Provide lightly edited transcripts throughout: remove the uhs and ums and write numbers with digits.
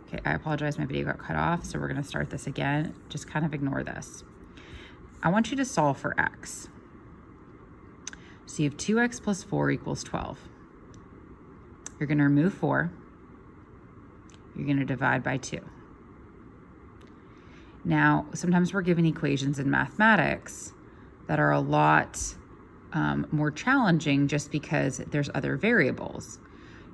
Okay, I apologize, my video got cut off, so we're gonna start this again. Just kind of ignore this. I want you to solve for x. So you have 2x plus 4 equals 12. You're gonna remove 4. You're gonna divide by 2. Now, sometimes we're given equations in mathematics that are a lot more challenging just because there's other variables.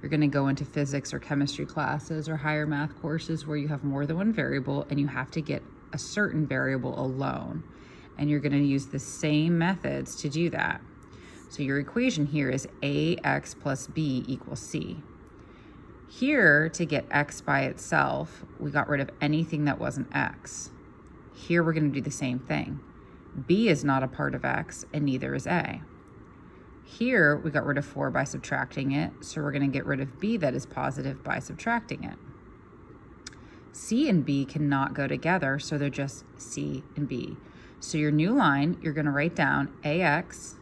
You're going to go into physics or chemistry classes or higher math courses where you have more than one variable and you have to get a certain variable alone. And you're going to use the same methods to do that. So your equation here is ax plus b equals c. Here, to get x by itself, we got rid of anything that wasn't x. Here we're going to do the same thing. B is not a part of x, and neither is a. Here we got rid of 4 by subtracting it, so we're going to get rid of b that is positive by subtracting it. C and b cannot go together, so they're just c and b. So your new line, you're going to write down ax,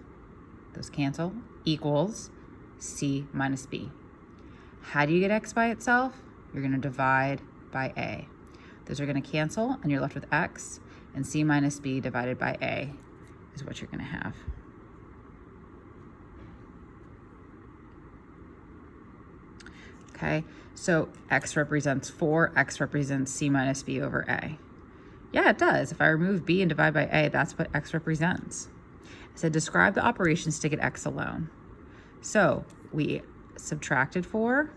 those cancel, equals c minus b. How do you get x by itself? You're going to divide by a. Those are going to cancel, and you're left with x, and c minus b divided by a is what you're going to have. Okay, so x represents 4, x represents c minus b over a. Yeah, it does. If I remove b and divide by a, that's what x represents. I said describe the operations to get x alone. So we subtracted 4.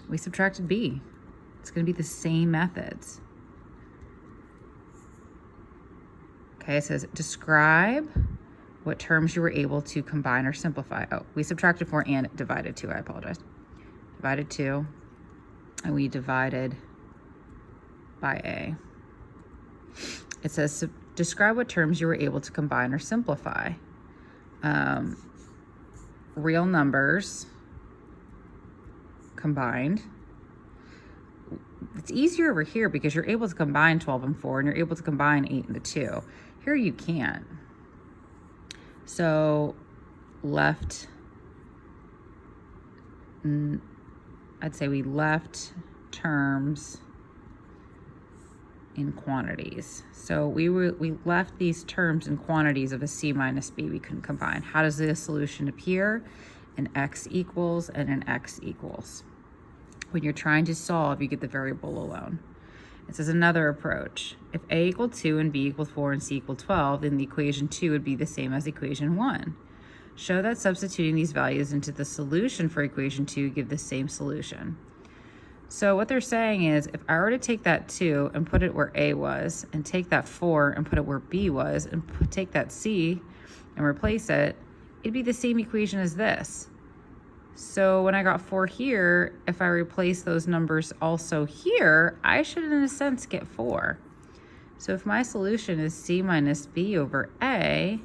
We subtracted b. It's going to be the same methods. Okay, it says describe what terms you were able to combine or simplify. Oh, we subtracted 4 and divided 2. I apologize. Divided 2, and we divided by a. It says describe what terms you were able to combine or simplify. Real numbers combined. It's easier over here because you're able to combine 12 and 4, and you're able to combine 8 and the 2. Here you can't. So left, I'd say we left terms in quantities. So we left these terms in quantities of a c minus b we couldn't combine. How does the solution appear? An x equals and an x equals. When you're trying to solve, you get the variable alone. It says another approach. If a equaled 2 and b equaled 4 and c equaled 12, then the equation 2 would be the same as equation 1. Show that substituting these values into the solution for equation 2 give the same solution. So what they're saying is, if I were to take that 2 and put it where a was, and take that 4 and put it where b was, and take that c and replace it, it'd be the same equation as this. So when I got 4 here, if I replace those numbers also here, I should in a sense get 4. So if my solution is c minus b over a,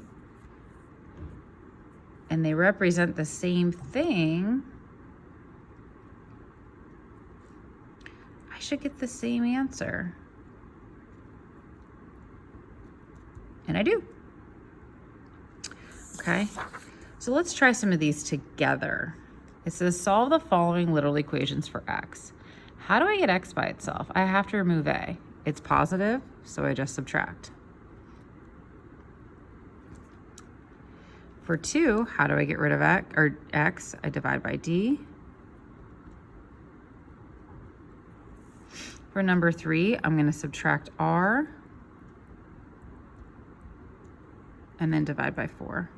and they represent the same thing, I should get the same answer. And I do. Okay, so let's try some of these together. It says solve the following literal equations for x. How do I get x by itself? I have to remove a. It's positive, so I just subtract. For 2, how do I get rid of x? I divide by d. For number 3, I'm going to subtract r and then divide by 4.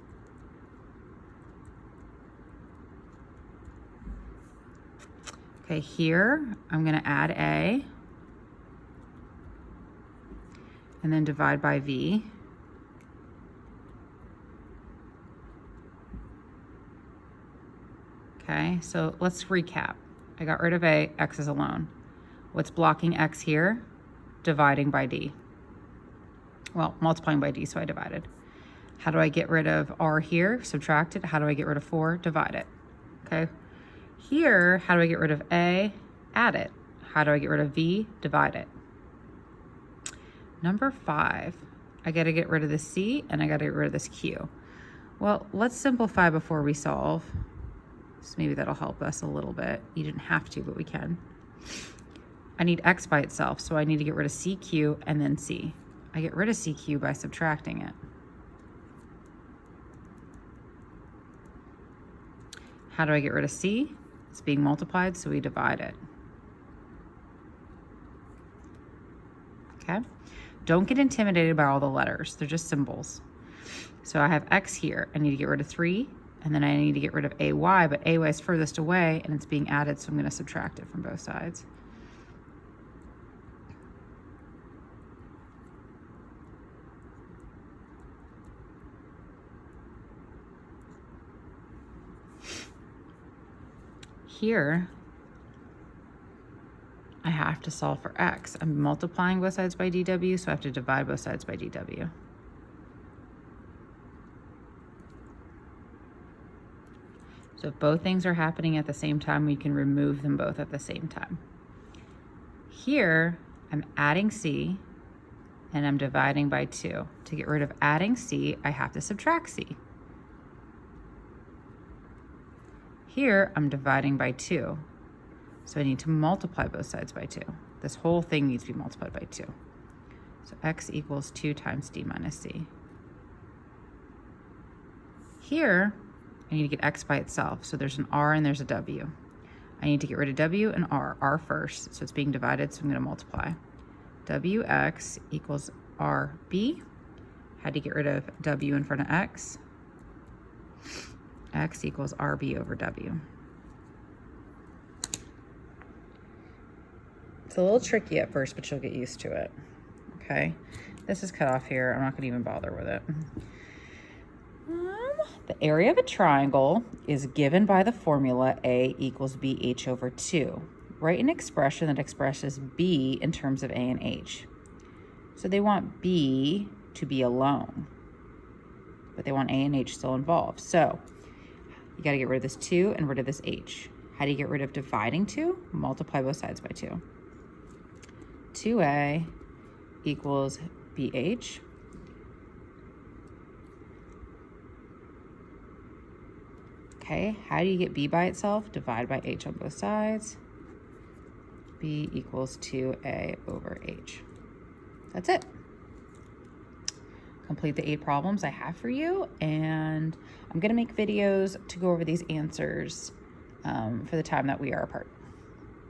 Okay, here I'm going to add a and then divide by v. Okay, so let's recap. I got rid of a, x is alone. What's blocking x here? Dividing by d. Well, multiplying by d, so I divided. How do I get rid of r here? Subtract it. How do I get rid of 4? Divide it. Okay. Here, how do I get rid of a? Add it. How do I get rid of v? Divide it. Number 5, I got to get rid of the c and I got to get rid of this q. Well, let's simplify before we solve. So maybe that'll help us a little bit. You didn't have to, but we can. I need x by itself, so I need to get rid of CQ and then C. I get rid of CQ by subtracting it. How do I get rid of C? It's being multiplied, so we divide it. Okay? Don't get intimidated by all the letters. They're just symbols. So I have x here. I need to get rid of 3, and then I need to get rid of AY, but AY is furthest away, and it's being added, so I'm going to subtract it from both sides. Here, I have to solve for x. I'm multiplying both sides by dw, so I have to divide both sides by dw. So if both things are happening at the same time, we can remove them both at the same time. Here, I'm adding c, and I'm dividing by 2. To get rid of adding c, I have to subtract c. Here, I'm dividing by 2. So I need to multiply both sides by 2. This whole thing needs to be multiplied by 2. So x equals 2 times d minus c. Here, I need to get x by itself. So there's an r and there's a w. I need to get rid of w and r first. So it's being divided, so I'm going to multiply. wx equals rb. Had to get rid of w in front of x. X equals rb over w. It's a little tricky at first, but you'll get used to it. Okay, this is cut off here. I'm not going to even bother with it. The area of a triangle is given by the formula A equals BH over 2. Write an expression that expresses B in terms of A and H. So they want B to be alone, but they want A and H still involved. So you got to get rid of this 2 and rid of this H. How do you get rid of dividing 2? Multiply both sides by 2. 2A equals BH. Okay, how do you get B by itself? Divide by H on both sides. B equals 2A over H. That's it. Complete the 8 problems I have for you, and I'm going to make videos to go over these answers for the time that we are apart.